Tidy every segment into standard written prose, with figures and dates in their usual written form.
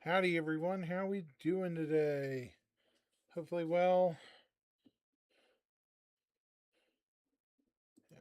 Howdy, everyone. How we doing today? Hopefully, well. Yeah.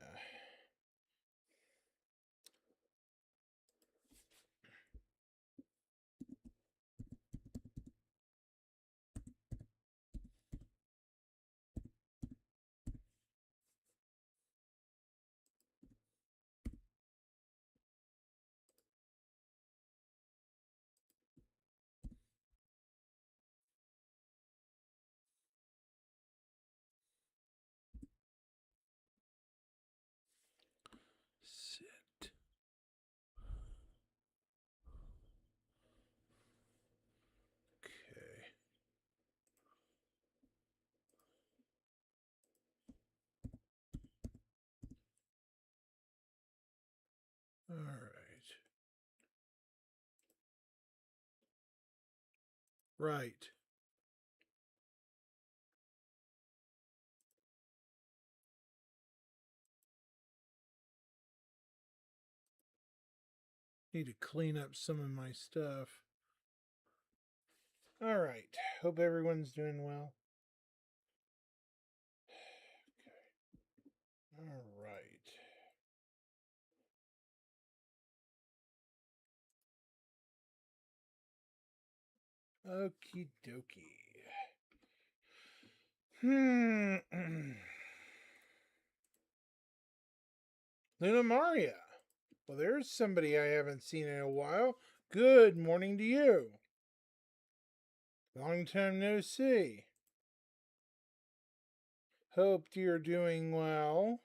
Sit. Okay. All right. Right. Need to clean up some of my stuff. All right. Hope everyone's doing well. Okay. All right. Okie dokie. Luna Maria. Well, there's somebody I haven't seen in a while. Good morning to you. Long time no see. Hope you're doing well.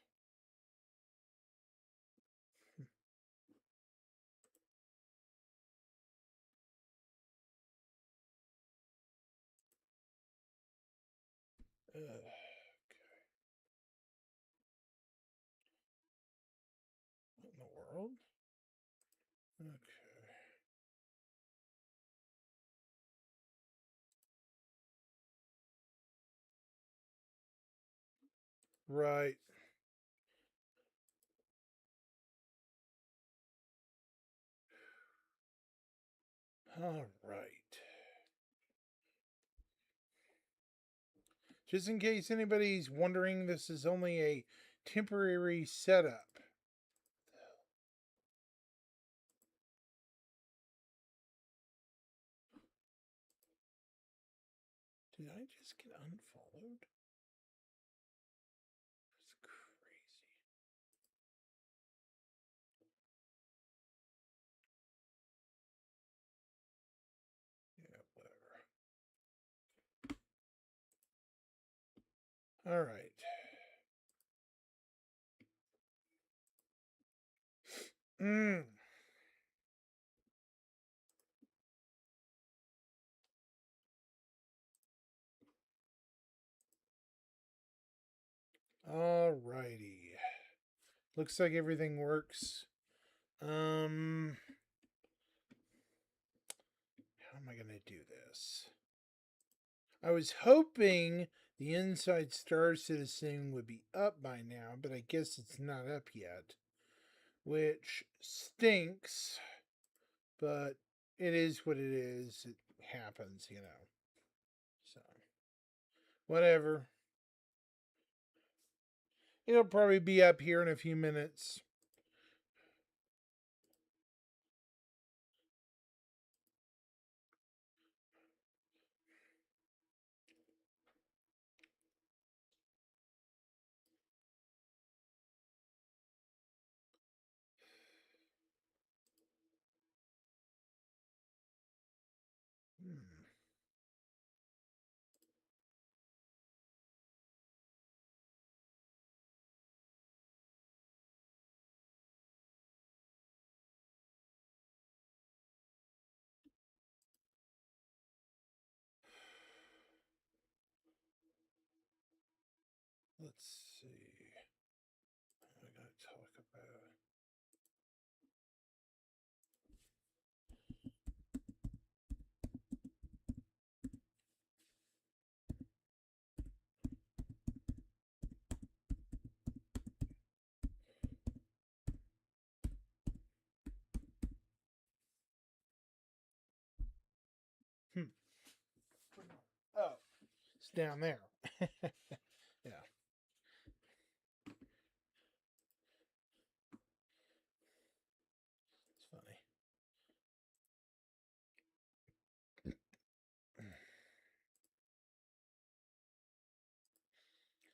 What in the world? Okay. Right. All right. Just in case anybody's wondering, this is only a temporary setup. Did I just get unfollowed? That's crazy. Yeah, whatever. All right. Mm. All righty. Looks like everything works. How am I going to do this? I was hoping the Inside Star Citizen would be up by now, but I guess it's not up yet, which stinks, but it is what it is. It happens, you know. So, whatever. It'll probably be up here in a few minutes. Hmm. Let's see. I gotta talk about. down there. Yeah. It's funny.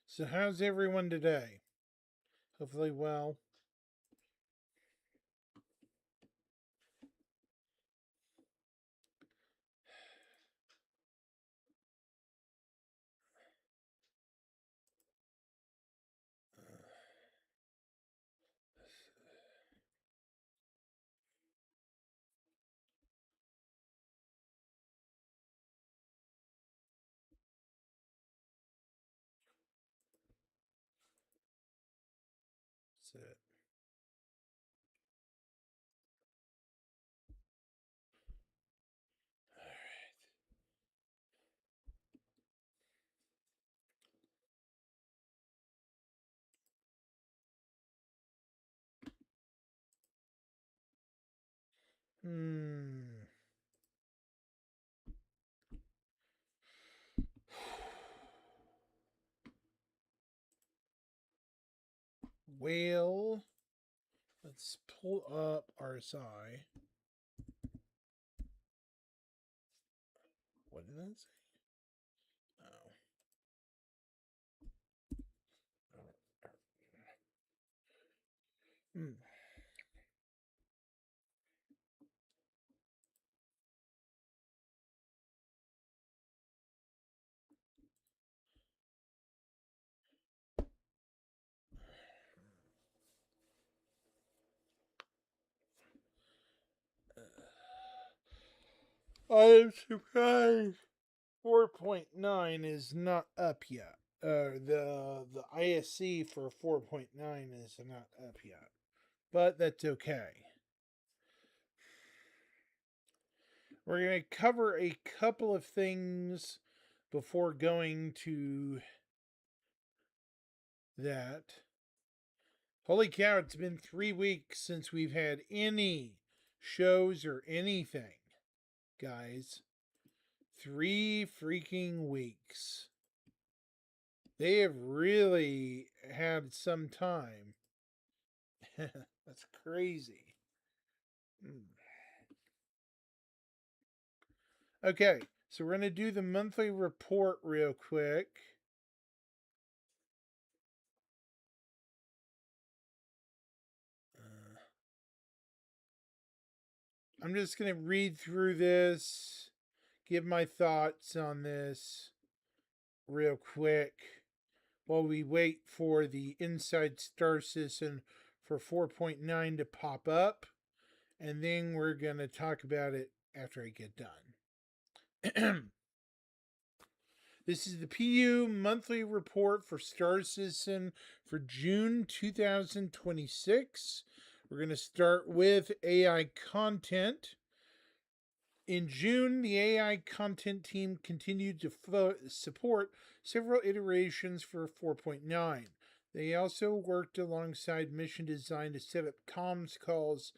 So how's everyone today? Hopefully well. That's it. Hmm. Well, let's pull up RSI. What did that say? Oh. Hmm. I'm surprised 4.9 is not up yet. The ISC for 4.9 is not up yet. But that's okay. We're going to cover a couple of things before going to that. Holy cow, it's been 3 weeks since we've had any shows or anything, guys. 3 freaking weeks. They have really had some time. That's crazy. Okay, so we're going to do the monthly report real quick. I'm just going to read through this, give my thoughts on this real quick while we wait for the Inside Star Citizen for 4.9 to pop up, and then we're going to talk about it after I get done. This is the PU monthly report for Star Citizen for June 2026. We're going to start with AI content. In June, the AI content team continued to support several iterations for 4.9. They also worked alongside mission design to set up comms calls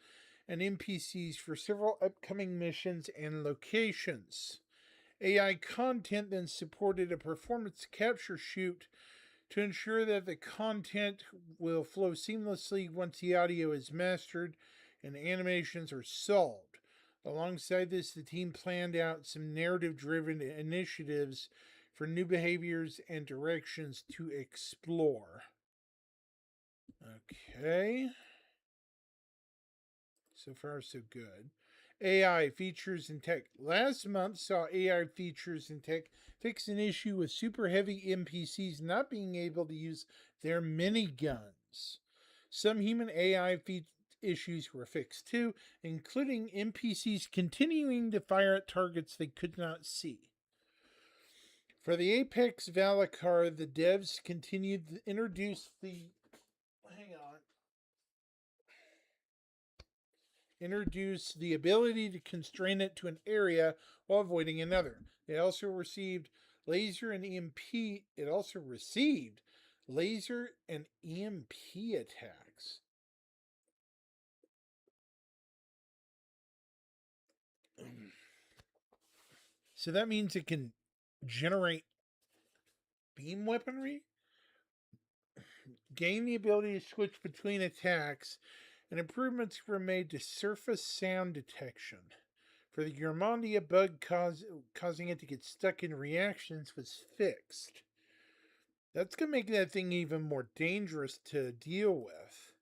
and NPCs for several upcoming missions and locations. AI content then supported a performance capture shoot to ensure that the content will flow seamlessly once the audio is mastered and animations are solved. Alongside this, the team planned out some narrative driven initiatives for new behaviors and directions to explore. Okay. So far, so good. AI features in tech. Last month saw AI features in tech fix an issue with super heavy NPCs not being able to use their miniguns. Some human AI issues were fixed too, including NPCs continuing to fire at targets they could not see. For the Apex Valakar, the devs continued to introduce the. Hang on. Introduce the ability to constrain it to an area while avoiding another. It also received laser and EMP. It also received laser and EMP attacks. So that means it can generate beam weaponry. Gain the ability to switch between attacks, and improvements were made to surface sound detection. For the Germondia, bug causing it to get stuck in reactions was fixed. That's going to make that thing even more dangerous to deal with.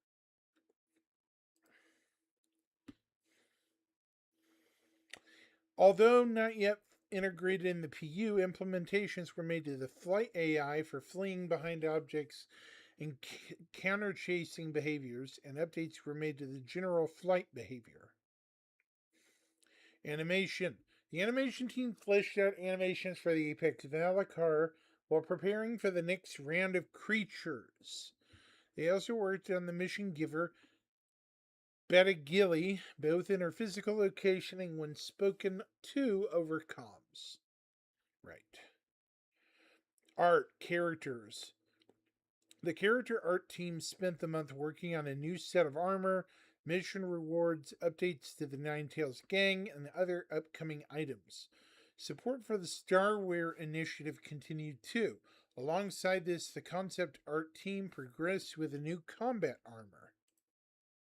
Although not yet integrated in the PU, implementations were made to the flight AI for fleeing behind objects and counter chasing behaviors, and updates were made to the general flight behavior. Animation. The animation team fleshed out animations for the Apex Valakar while preparing for the next round of creatures. They also worked on the mission giver Betagili, both in her physical location and when spoken to over comms. Right. Art, characters. The character art team spent the month working on a new set of armor, mission rewards, updates to the Ninetales gang, and other upcoming items. Support for the Starware initiative continued too. Alongside this, the concept art team progressed with a new combat armor,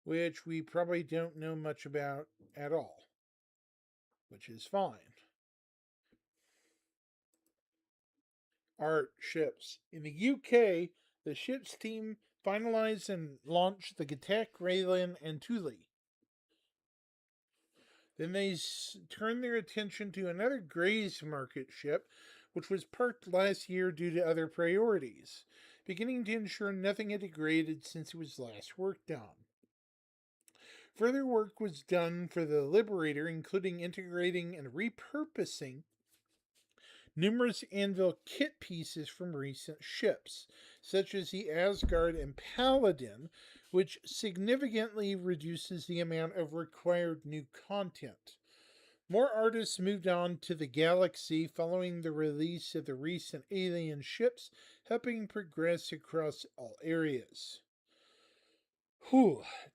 which we probably don't know much about at all, which is fine. Art ships. In the UK, the ships team finalized and launched the Gatak, Raylan, and Thule. Then they turned their attention to another Grays Market ship, which was parked last year due to other priorities, beginning to ensure nothing had degraded since it was last worked on. Further work was done for the Liberator, including integrating and repurposing numerous Anvil kit pieces from recent ships, such as the Asgard and Paladin, which significantly reduces the amount of required new content. More artists moved on to the Galaxy following the release of the recent Alien ships, helping progress across all areas.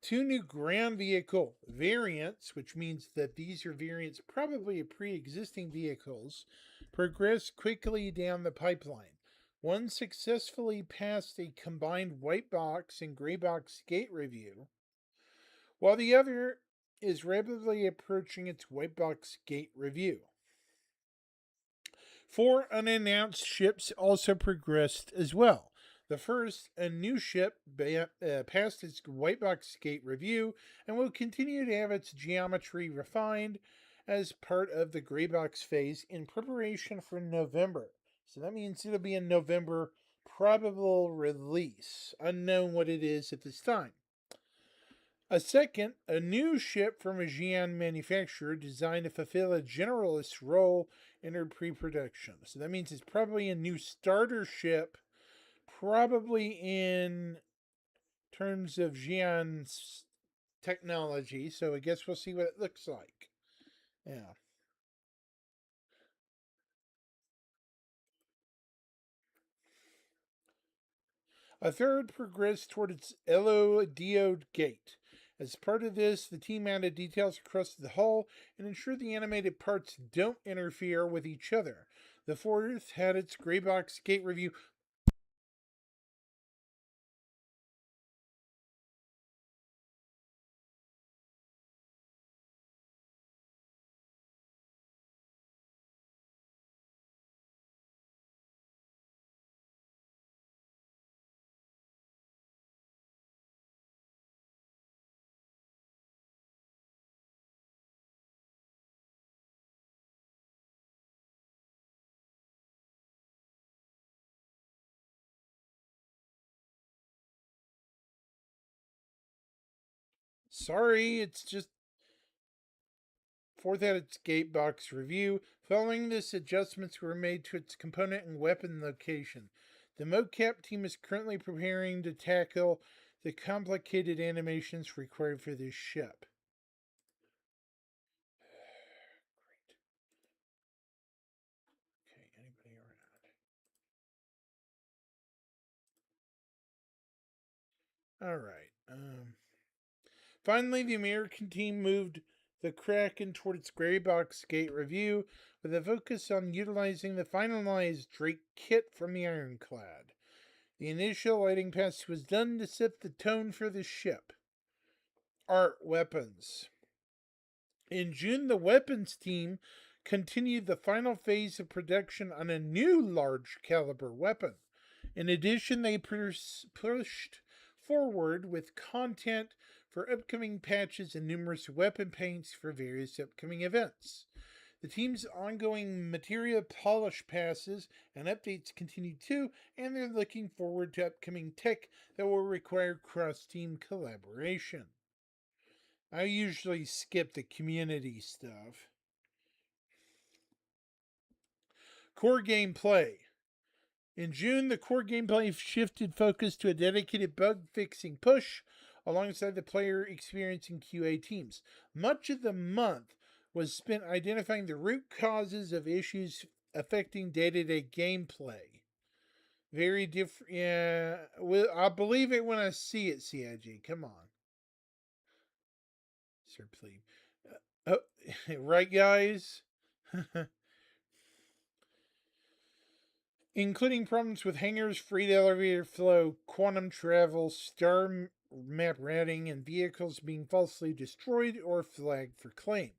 Two new ground vehicle variants, which means that these are variants probably of pre-existing vehicles, progressed quickly down the pipeline. One successfully passed a combined white box and gray box gate review, while the other is rapidly approaching its white box gate review. 4 unannounced ships also progressed as well. The first, a new ship, passed its white box gate review and will continue to have its geometry refined as part of the gray box phase in preparation for November. So that means it'll be a November probable release. Unknown what it is at this time. A second, a new ship from a Xi'an manufacturer designed to fulfill a generalist role in her pre-production. So that means it's probably a new starter ship, probably in terms of Xi'an's technology. So I guess we'll see what it looks like. Yeah. A third progressed toward its Elo Diode gate. As part of this, the team added details across the hull and ensured the animated parts don't interfere with each other. The fourth had its gray box gate review. Sorry, it's just fourth had its gate box review. Following this, adjustments were made to its component and weapon location. The mocap team is currently preparing to tackle the complicated animations required for this ship. Great. Okay, anybody around? All right. Finally, the American team moved the Kraken toward its gray box gate review, with a focus on utilizing the finalized Drake kit from the Ironclad. The initial lighting pass was done to set the tone for the ship. Art weapons. In June, the weapons team continued the final phase of production on a new large caliber weapon. In addition, they pushed forward with content for upcoming patches and numerous weapon paints for various upcoming events. The team's ongoing materia polish passes and updates continue too, and they're looking forward to upcoming tech that will require cross-team collaboration. I usually skip the community stuff. Core gameplay. In June, the core gameplay shifted focus to a dedicated bug-fixing push alongside the player experiencing QA teams. Much of the month was spent identifying the root causes of issues affecting day-to-day gameplay. Very different. Yeah, well, I'll believe it when I see it, CIG. Come on. Sir, please. Right, guys? Including problems with hangars, free elevator flow, quantum travel, star map routing, and vehicles being falsely destroyed or flagged for claim.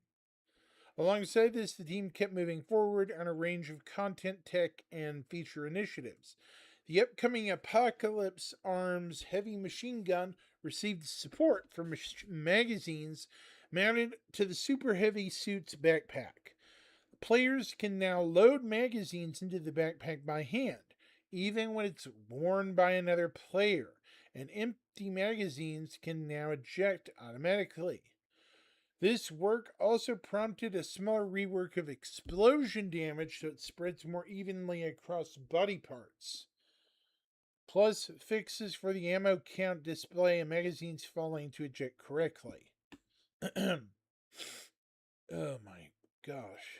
Alongside this, the team kept moving forward on a range of content, tech, and feature initiatives. The upcoming Apocalypse Arms heavy machine gun received support from magazines mounted to the Super Heavy Suit's backpack. Players can now load magazines into the backpack by hand, even when it's worn by another player, and empty magazines can now eject automatically. This work also prompted a smaller rework of explosion damage so it spreads more evenly across body parts. Plus, fixes for the ammo count display and magazines falling to eject correctly. Oh my gosh.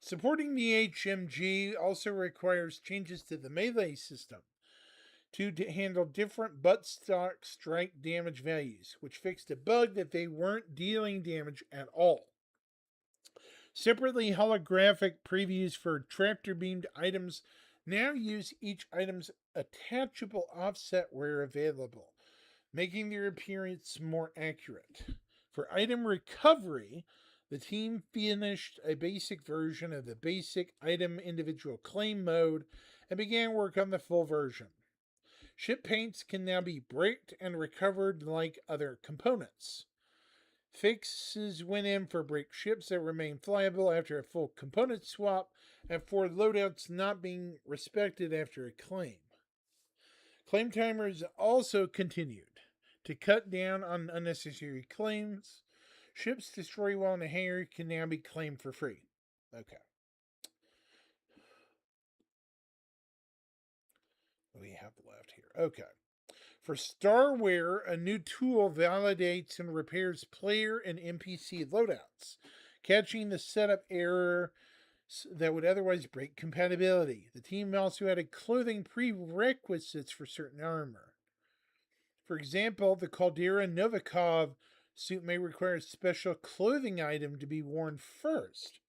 Supporting the HMG also requires changes to the melee system to handle different buttstock strike damage values, which fixed a bug that they weren't dealing damage at all. Separately, holographic previews for tractor-beamed items now use each item's attachable offset where available, making their appearance more accurate. For item recovery, the team finished a basic version of the basic item individual claim mode and began work on the full version. Ship paints can now be bricked and recovered like other components. Fixes went in for brick ships that remain flyable after a full component swap and for loadouts not being respected after a claim. Claim timers also continued to cut down on unnecessary claims. Ships destroyed while in a hangar can now be claimed for free. Okay. What do we have left here? Okay. For Starware, a new tool validates and repairs player and NPC loadouts, catching the setup error that would otherwise break compatibility. The team also added clothing prerequisites for certain armor. For example, the Caldera Novikov suit may require a special clothing item to be worn first.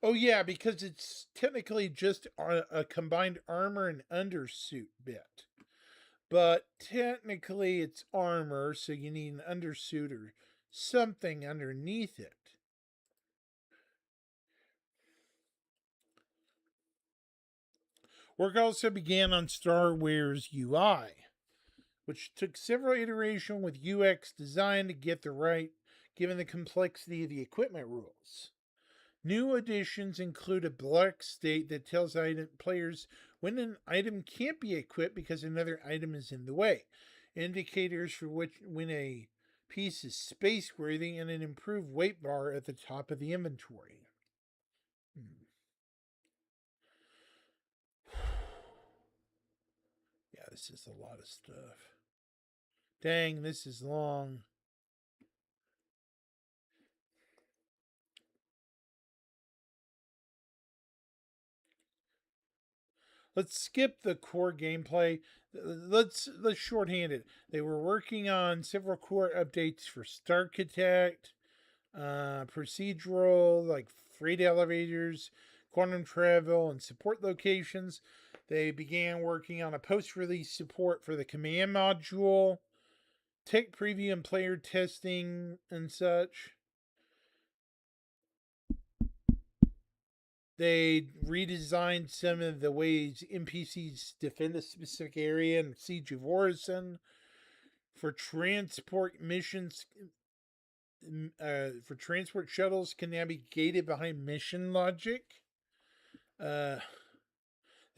Oh yeah, because it's technically just a combined armor and undersuit bit. But technically it's armor, so you need an undersuit or something underneath it. Work also began on Starware's UI, which took several iterations with UX design to get the right, given the complexity of the equipment rules. New additions include a black state that tells players when an item can't be equipped because another item is in the way, indicators for when a piece is space-worthy, and an improved weight bar at the top of the inventory. Yeah, this is a lot of stuff. Dang, this is long. Let's skip the core gameplay. Let's shorthand it. They were working on several core updates for Starchitect, procedural like freight elevators, quantum travel, and support locations. They began working on a post-release support for the command module, tech preview and player testing and such. They redesigned some of the ways NPCs defend a specific area in Siege of Orison. For transport missions, for transport shuttles can now be gated behind mission logic. They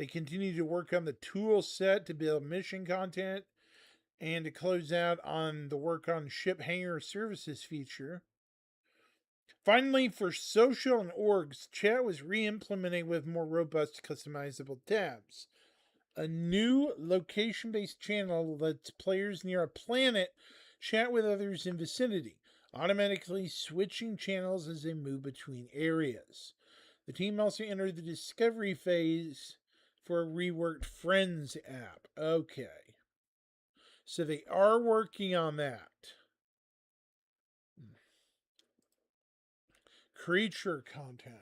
continue to work on the tool set to build mission content and to close out on the work on ship hangar services feature. Finally, for social and orgs, chat was re-implemented with more robust customizable tabs. A new location-based channel lets players near a planet chat with others in vicinity, automatically switching channels as they move between areas. The team also entered the discovery phase for a reworked Friends app. Okay. So they are working on that. Creature content.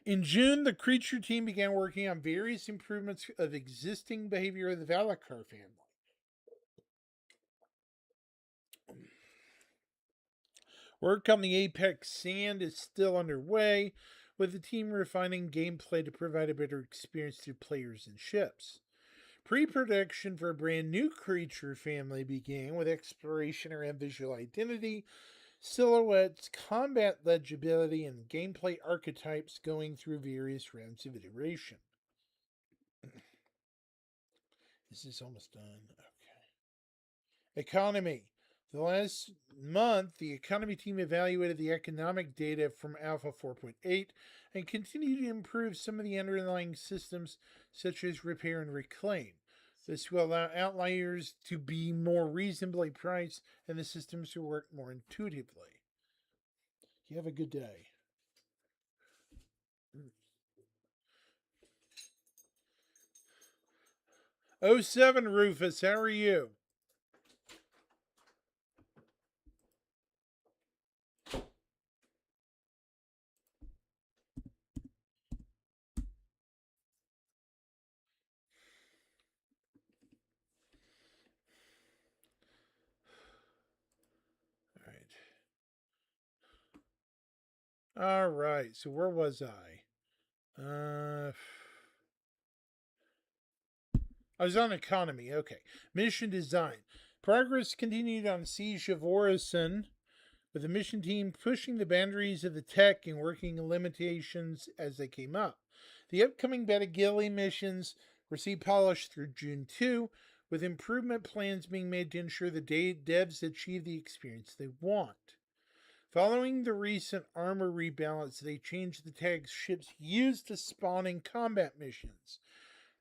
In June, the Creature team began working on various improvements of existing behavior of the Valacar family. Work on the Apex Sand is still underway, with the team refining gameplay to provide a better experience to players and ships. Pre-production for a brand new Creature family began with exploration around visual identity, silhouettes, combat legibility, and gameplay archetypes going through various rounds of iteration. This is almost done. Okay. Economy. The last month, the economy team evaluated the economic data from Alpha 4.8 and continued to improve some of the underlying systems, such as repair and reclaim. This will allow outliers to be more reasonably priced and the systems to work more intuitively. You have a good day. 07 Rufus, how are you? All right. So where was I? I was on economy. Okay. Mission design. Progress continued on Siege of Orison, with the mission team pushing the boundaries of the tech and working limitations as they came up. The upcoming Beta Gilly missions received polish through June 2, with improvement plans being made to ensure the devs achieve the experience they want. Following the recent armor rebalance, they changed the tags ships used to spawn in combat missions.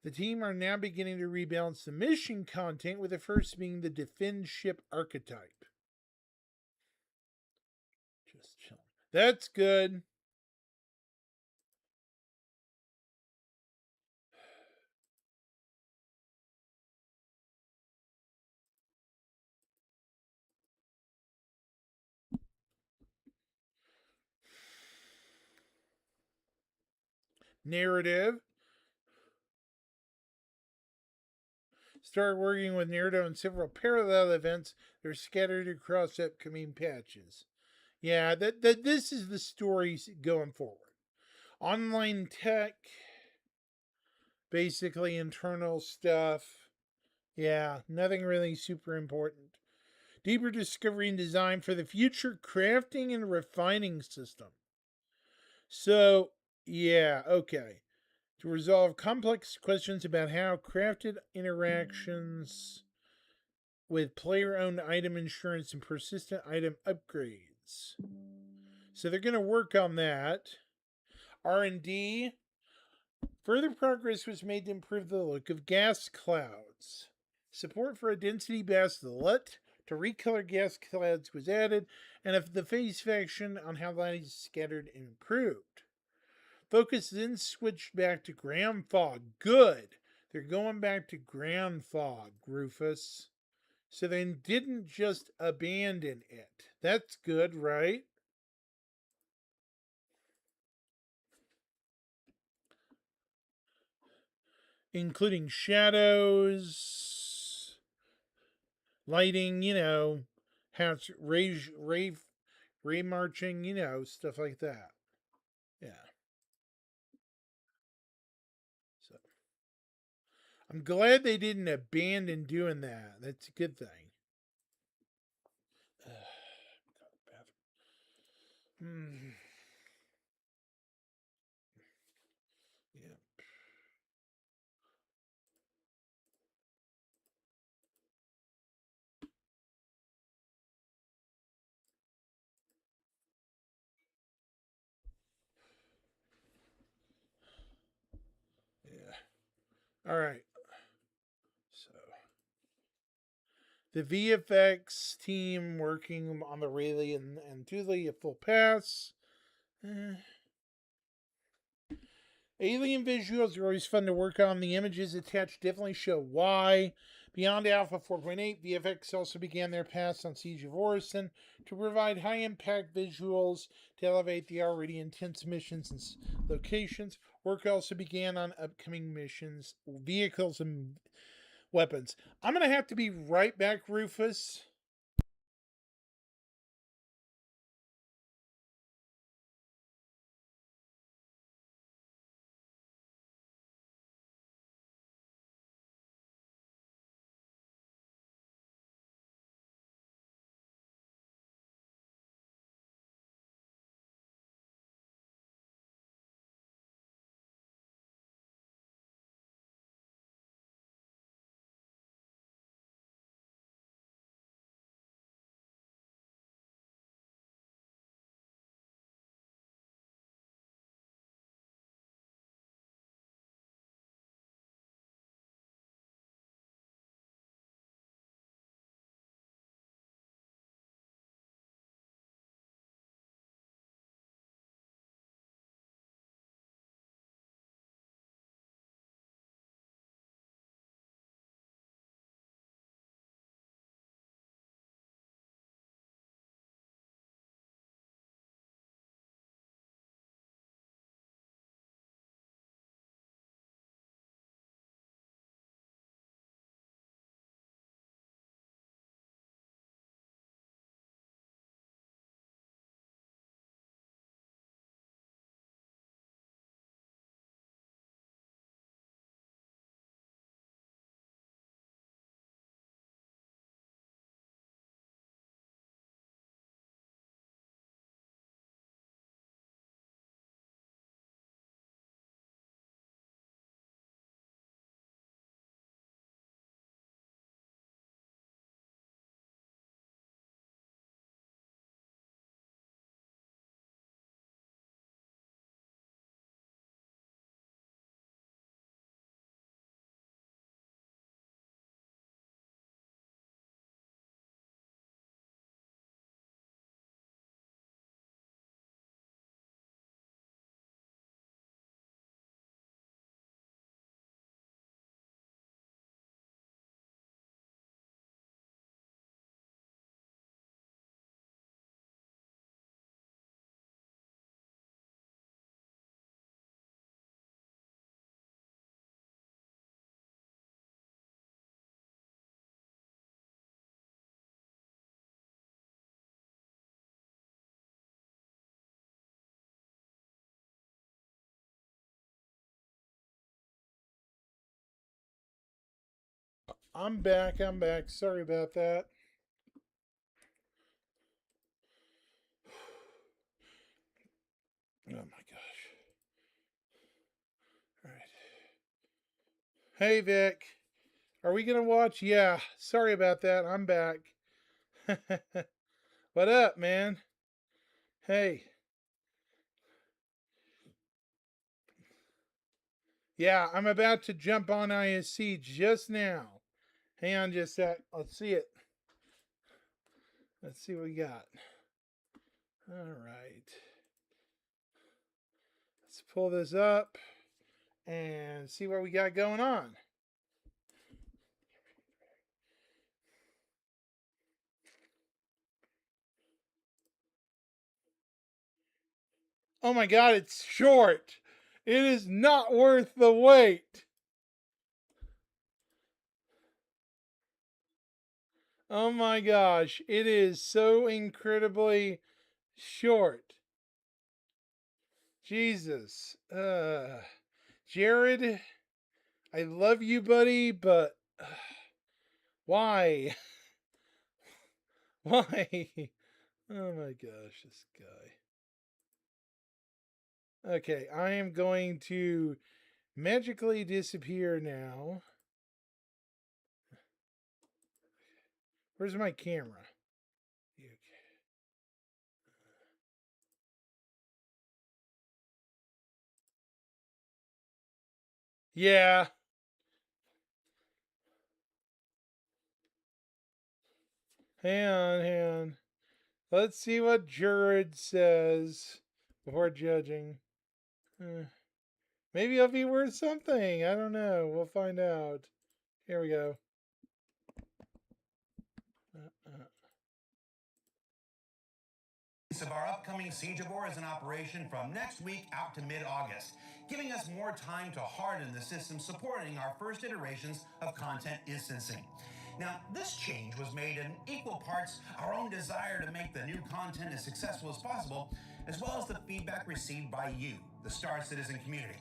The team are now beginning to rebalance the mission content, with the first being the defend ship archetype. Just chilling. That's good. Narrative. Start working with Naruto on several parallel events that are scattered across upcoming patches. Yeah, this is the stories going forward. Online tech, basically internal stuff. Yeah, nothing really super important. Deeper discovery and design for the future crafting and refining system. So, yeah, okay. To resolve complex questions about how crafted interactions with player-owned item insurance and persistent item upgrades. So they're going to work on that. R&D. Further progress was made to improve the look of gas clouds. Support for a density-based LUT to recolor gas clouds was added, and if the phase faction on how light is scattered improved. Focus then switched back to ground fog. Good. They're going back to ground fog, Rufus. So they didn't just abandon it. That's good, right? including shadows, lighting, hats, ray marching, stuff like that. Yeah. So I'm glad they didn't abandon doing that. That's a good thing. Mm, yeah. Yeah. All right. So the VFX team working on the Rayleigh and Thule at full pass. Eh. Alien visuals are always fun to work on. The images attached definitely show why. Beyond Alpha 4.8, VFX also began their pass on Siege of Orison to provide high impact visuals to elevate the already intense missions and locations. Work also began on upcoming missions, vehicles, and weapons. I'm going to have to be right back, Rufus. I'm back. I'm back. Sorry about that. Oh my gosh. All right. Hey, Vic. Are we going to watch? Yeah. Sorry about that. I'm back. What up, man? Hey. Yeah, I'm about to jump on ISC just now. Hang on just a sec. Let's see it. Let's see what we got. All right. Let's pull this up and see what we got going on. Oh my god, it's short. It is not worth the wait. Oh my gosh, it is so incredibly short. Jesus. Jared, I love you, buddy, but why? Why? Oh my gosh, this guy. Okay, I am going to magically disappear now. Where's my camera? Okay. Yeah. Hang on, hang on. Let's see what Jared says before judging. Maybe it'll be worth something. I don't know. We'll find out. Here we go. Of our upcoming Siege of War is in operation from next week out to mid-August, giving us more time to harden the system supporting our first iterations of content instancing. Now, this change was made in equal parts our own desire to make the new content as successful as possible, as well as the feedback received by you, the Star Citizen community.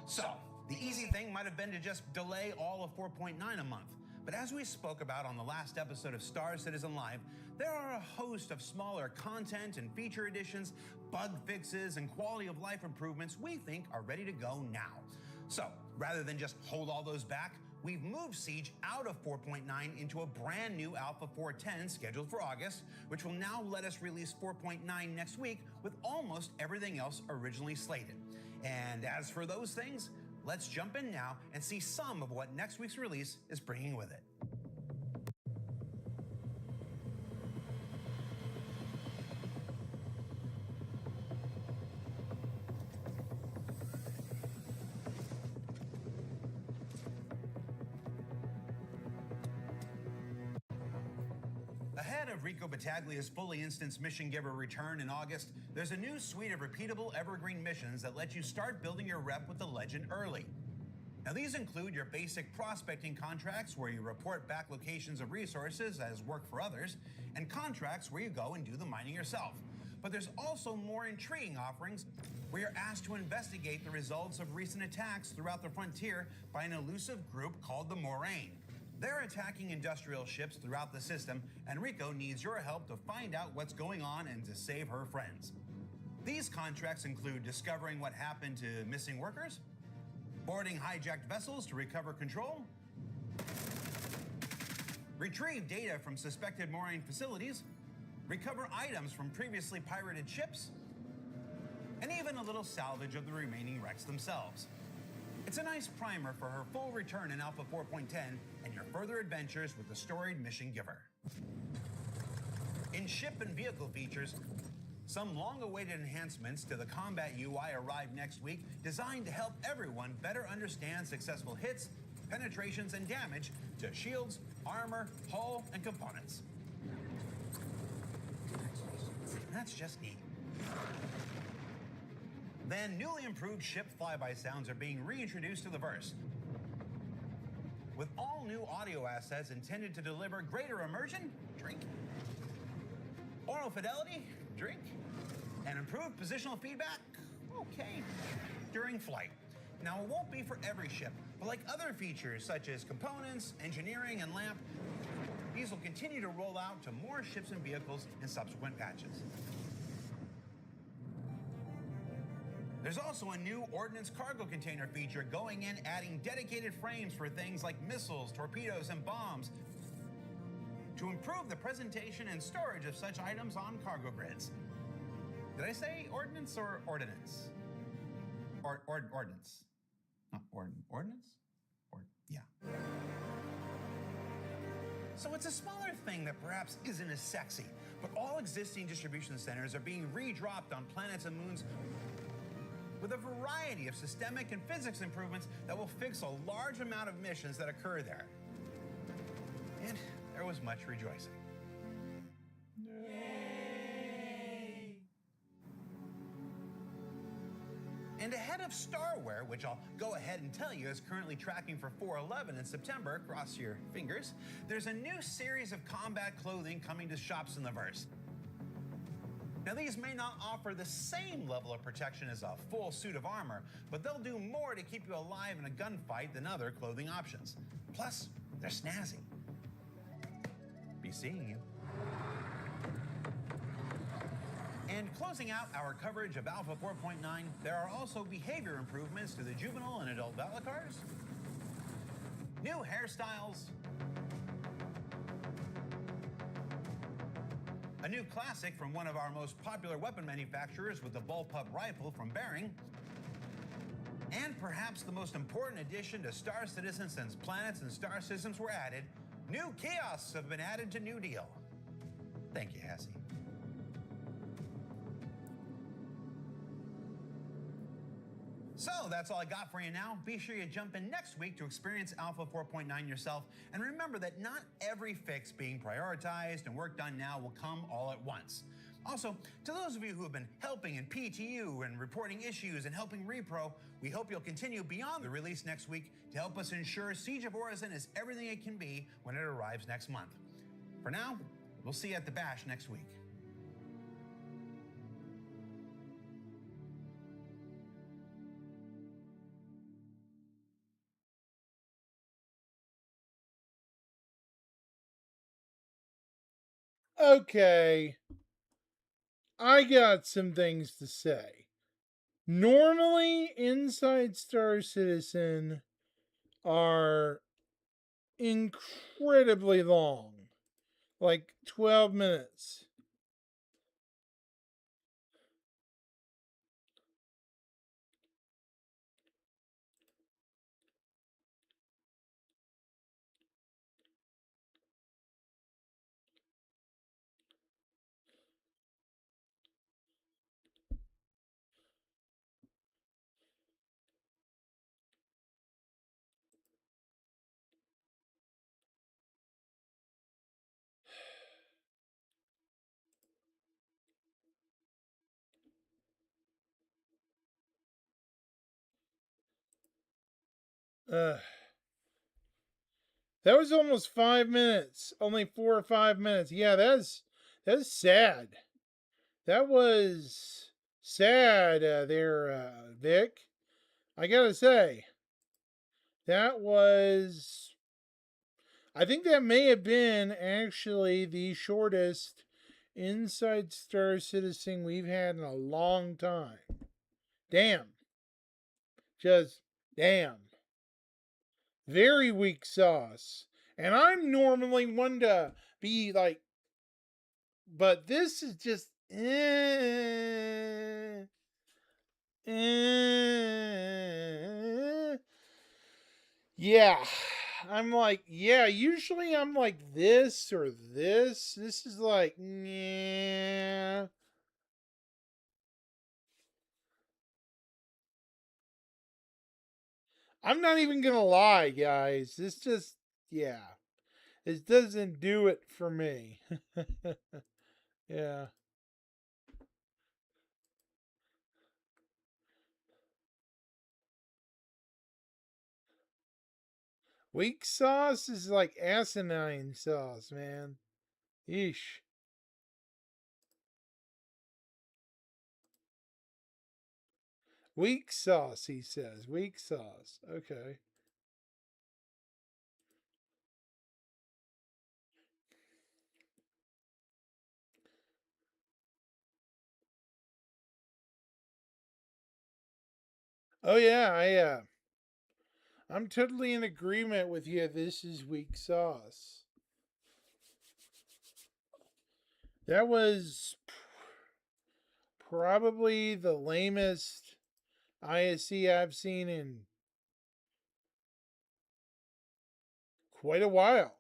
So, the easy thing might have been to just delay all of 4.9 a month. But as we spoke about on the last episode of Star Citizen Live, there are a host of smaller content and feature additions, bug fixes, and quality of life improvements we think are ready to go now. So, rather than just hold all those back, we've moved Siege out of 4.9 into a brand new Alpha 4.10 scheduled for August, which will now let us release 4.9 next week with almost everything else originally slated. And as for those things, let's jump in now and see some of what next week's release is bringing with it. Ahead of Rico Battaglia's fully instanced Mission Giver return in August, there's a new suite of repeatable evergreen missions that let you start building your rep with the legend early. Now, these include your basic prospecting contracts where you report back locations of resources as work for others, and contracts where you go and do the mining yourself. But there's also more intriguing offerings where you're asked to investigate the results of recent attacks throughout the frontier by an elusive group called the Moraine. They're attacking industrial ships throughout the system, and Rico needs your help to find out what's going on and to save her friends. These contracts include discovering what happened to missing workers, boarding hijacked vessels to recover control, retrieve data from suspected Moraine facilities, recover items from previously pirated ships, and even a little salvage of the remaining wrecks themselves. It's a nice primer for her full return in Alpha 4.10 and your further adventures with the storied Mission Giver. In ship and vehicle features, some long-awaited enhancements to the combat UI arrive next week, designed to help everyone better understand successful hits, penetrations, and damage to shields, armor, hull, and components. That's just neat. Then newly improved ship flyby sounds are being reintroduced to the verse, with all new audio assets intended to deliver greater immersion, drink, oral fidelity, drink, and improved positional feedback, okay, during flight. Now, it won't be for every ship, but like other features such as components, engineering, and lamp, these will continue to roll out to more ships and vehicles in subsequent patches. There's also a new ordnance cargo container feature going in, adding dedicated frames for things like missiles, torpedoes, and bombs to improve the presentation and storage of such items on cargo grids. Did I say ordnance or ordinance? Ordnance. Not ordnance? Yeah. So it's a smaller thing that perhaps isn't as sexy, but all existing distribution centers are being redropped on planets and moons with a variety of systemic and physics improvements that will fix a large amount of missions that occur there. And there was much rejoicing. Yay! And ahead of Starwear, which I'll go ahead and tell you is currently tracking for 4/11 in September, cross your fingers, there's a new series of combat clothing coming to shops in the verse. Now, these may not offer the same level of protection as a full suit of armor, but they'll do more to keep you alive in a gunfight than other clothing options. Plus, they're snazzy. Be seeing you. And closing out our coverage of Alpha 4.9, there are also behavior improvements to the juvenile and adult Valakars, new hairstyles, a new classic from one of our most popular weapon manufacturers with the Bullpup rifle from Behring, and perhaps the most important addition to Star Citizen since planets and star systems were added, new kiosks have been added to New Deal. Thank you, Hassie. So that's all I got for you now. Be sure you jump in next week to experience Alpha 4.9 yourself. And remember that not every fix being prioritized and work done now will come all at once. Also, to those of you who have been helping in PTU and reporting issues and helping Repro, we hope you'll continue beyond the release next week to help us ensure Siege of Urizen is everything it can be when it arrives next month. For now, we'll see you at the Bash next week. Okay, I got some things to say. Normally, Inside Star Citizen are incredibly long, like 12 minutes. Uh, that was almost 5 minutes. Only 4 or 5 minutes. Yeah, that's sad. That was sad there, Vic. I gotta say, that was. I think that may have been actually the shortest Inside Star Citizen we've had in a long time. Damn. Just damn. Very weak sauce. And I'm normally one to be like, but this is just, yeah. I'm like, yeah, usually I'm like this or this. This is like, yeah. I'm not even gonna lie, guys. This just, yeah. It doesn't do it for me. Yeah. Weak sauce is like asinine sauce, man. Yeesh. Weak sauce, he says. Weak sauce. Okay. Oh yeah, I'm totally in agreement with you. This is weak sauce. That was probably the lamest ISC I've seen in quite a while.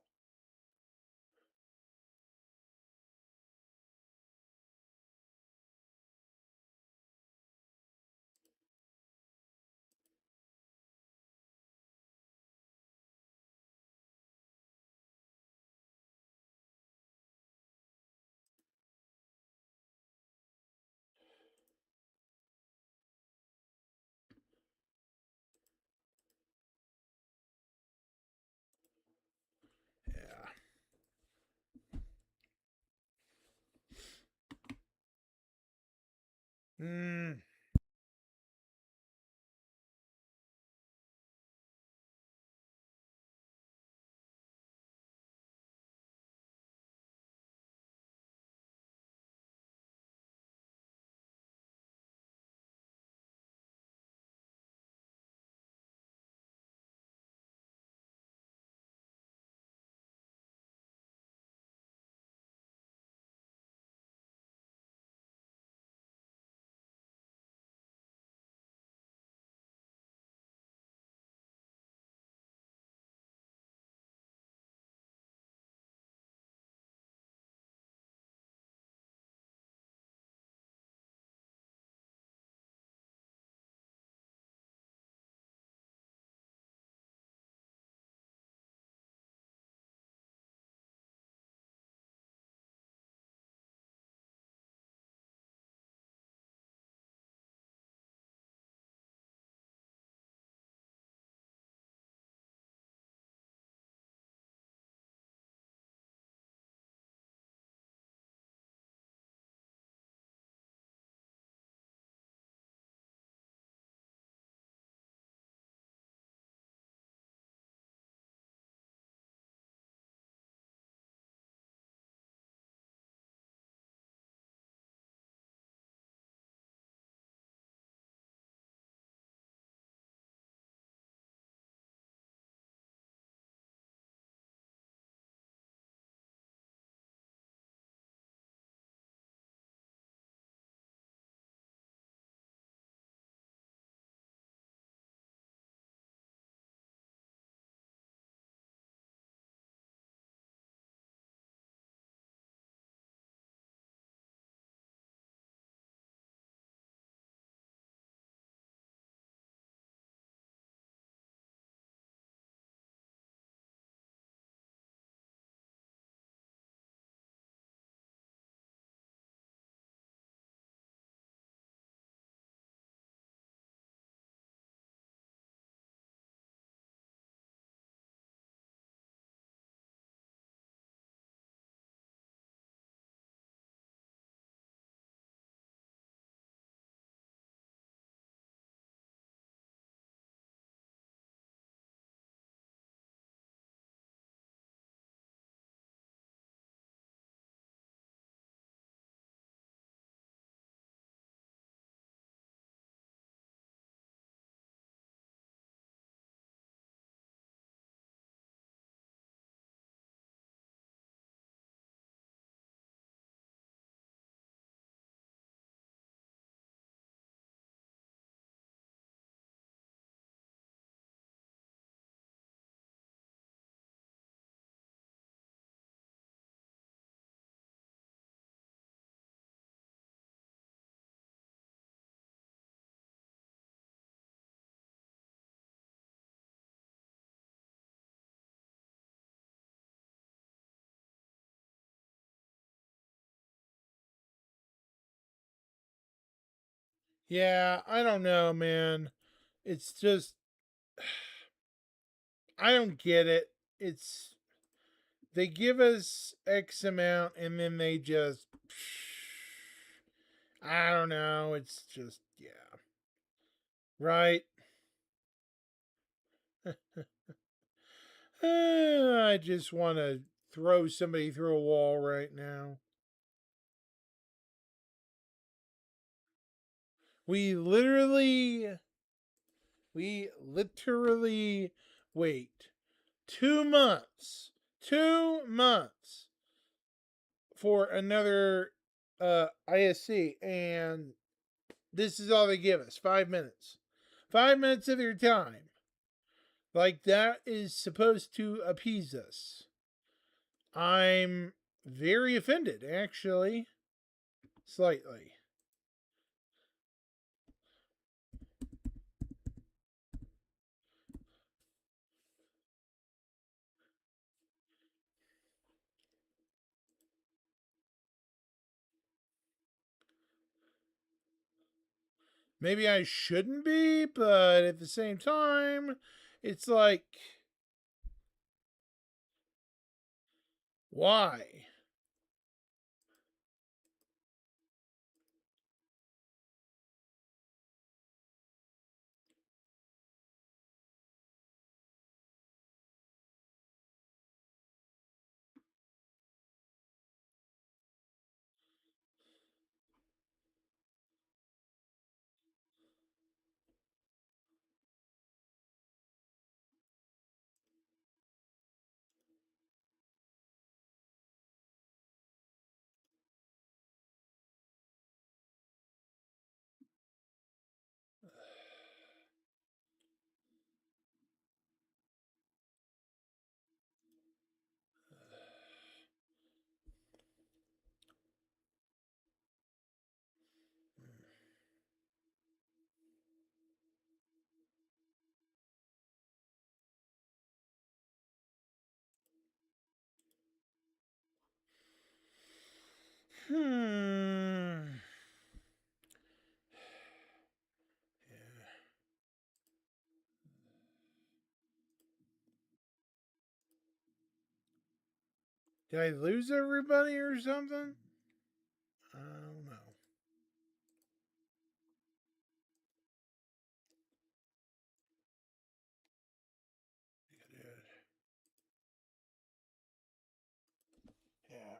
Yeah, I don't know, man. It's just I don't get it. It's they give us X amount and then they just I don't know. It's just yeah. Right. I just want to throw somebody through a wall right now. We literally we literally wait 2 months. 2 months for another ISC, and this is all they give us 5 minutes. 5 minutes of their time. Like, that is supposed to appease us. I'm very offended, actually. Slightly. Maybe I shouldn't be, but at the same time, it's like, why? Hmm. Did I lose everybody or something? I don't know. Yeah.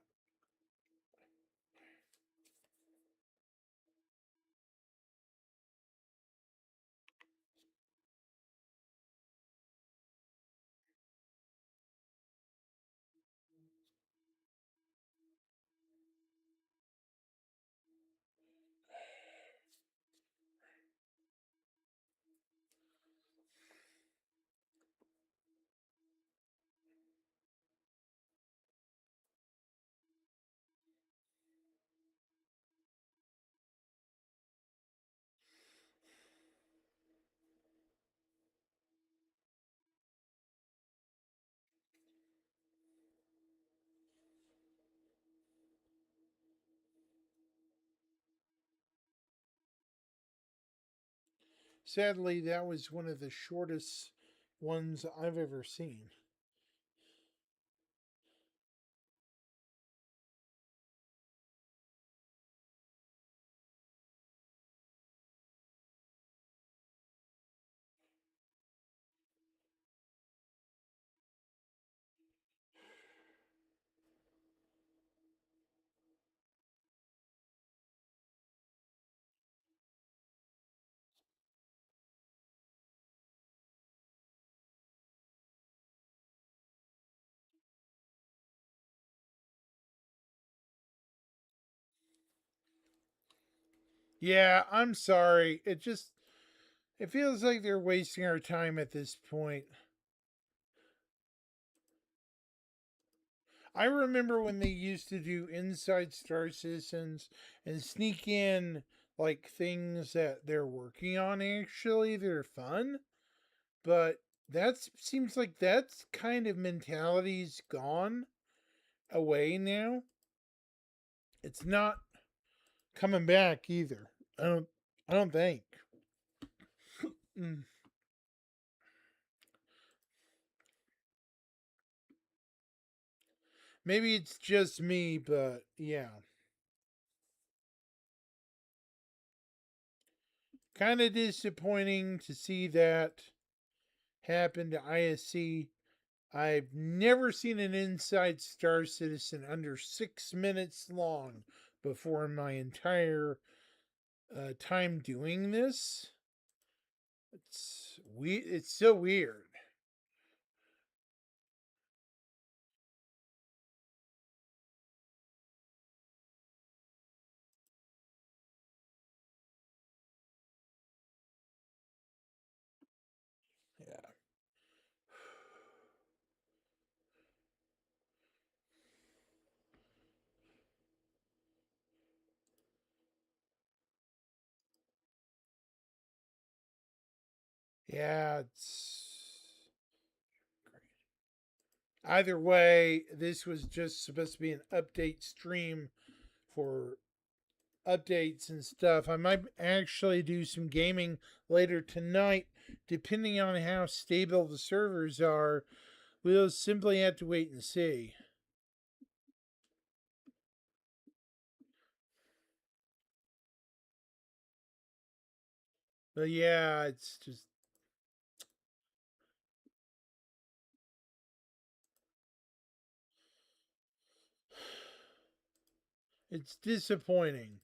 Sadly, that was one of the shortest ones I've ever seen. Yeah, I'm sorry. It feels like they're wasting our time at this point. I remember when they used to do Inside Star Citizens and sneak in like things that they're working on actually. They're fun, but that seems like that's kind of mentality's gone away now. It's not coming back either. I don't. I don't think. Mm. Maybe it's just me, but yeah. Kind of disappointing to see that happen to ISC. I've never seen an Inside Star Citizen under 6 minutes long before in my entire time doing this. It's so weird. Yeah. Yeah, it's great. Either way, this was just supposed to be an update stream for updates and stuff. I might actually do some gaming later tonight, depending on how stable the servers are. We'll simply have to wait and see. But yeah, it's just it's disappointing.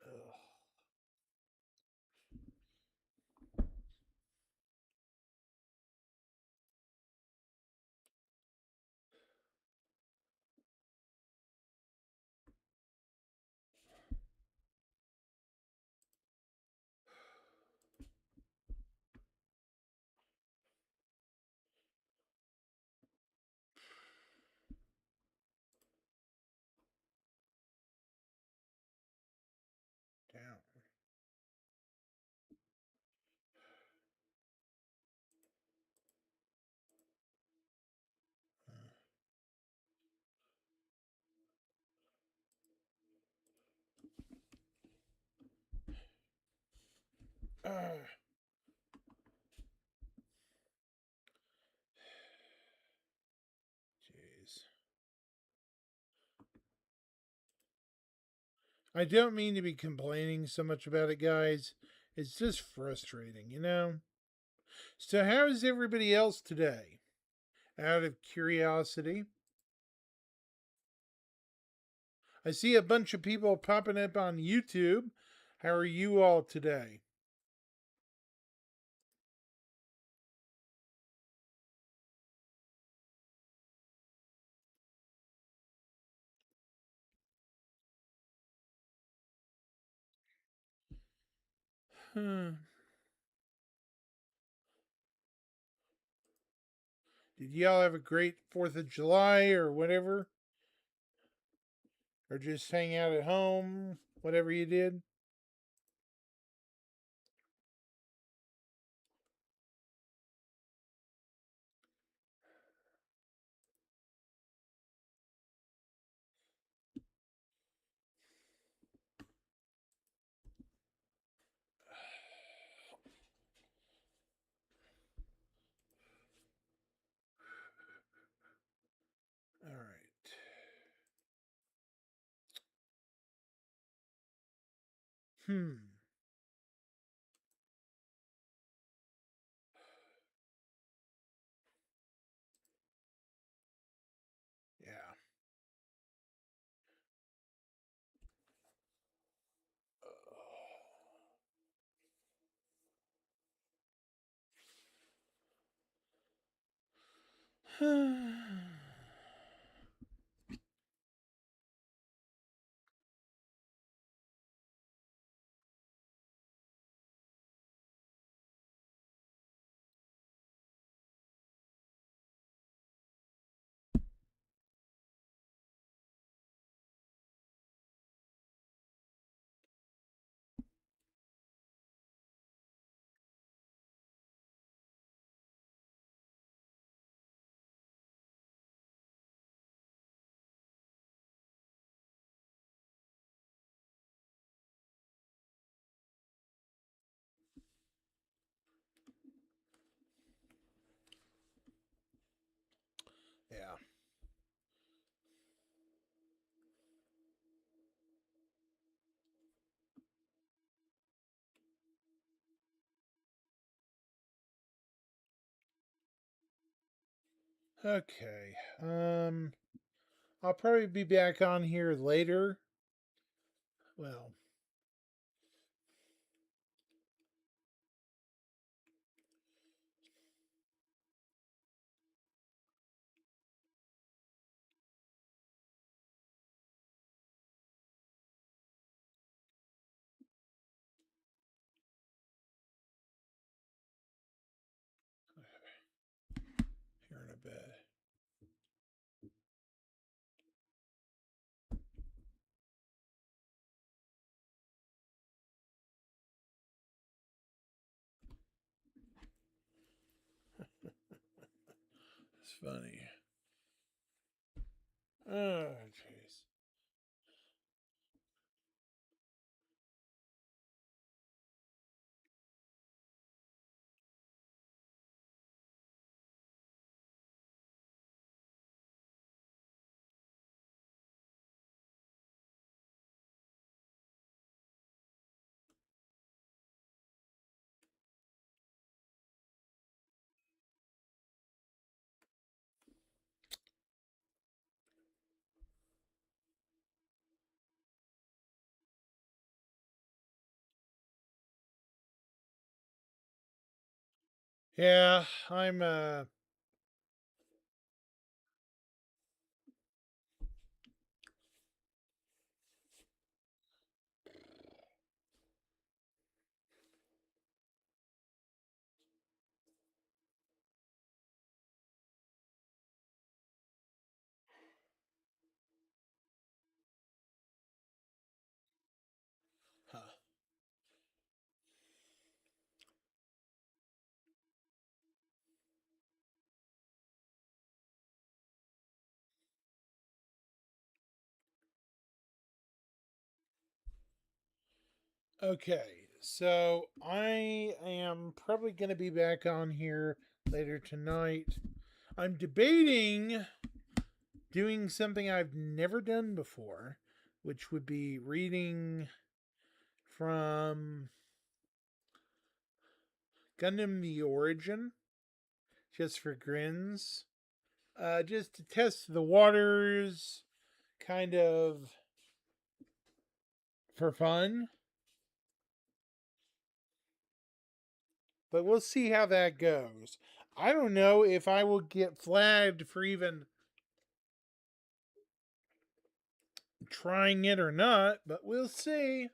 Ugh. Down. Jeez. I don't mean to be complaining so much about it, guys. It's just frustrating, you know? So, how is everybody else today? Out of curiosity, I see a bunch of people popping up on YouTube. How are you all today? Did y'all have a great 4th of July or whatever? Or just hang out at home? Whatever you did? All right. Hmm. Yeah. Okay. I'll probably be back on here later. Well, here in a bit. It's funny. Oh, jeez. Yeah, I'm huh. Okay, so I am probably going to be back on here later tonight. I'm debating doing something I've never done before, which would be reading from Gundam the Origin, just for grins. Just to test the waters, kind of for fun. But we'll see how that goes. I don't know if I will get flagged for even trying it or not, but we'll see.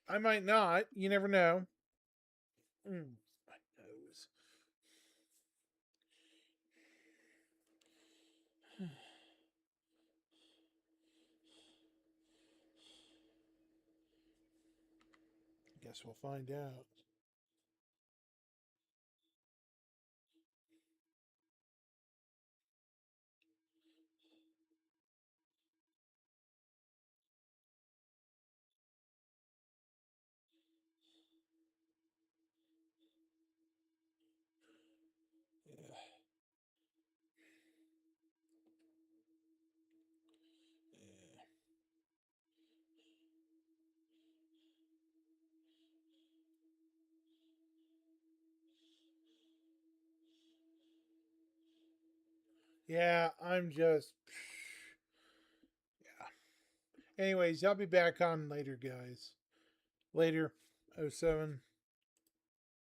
I might not. You never know. My nose. Guess we'll find out. Yeah, I'm just. Yeah. Anyways, I'll be back on later, guys. Later, oh 07.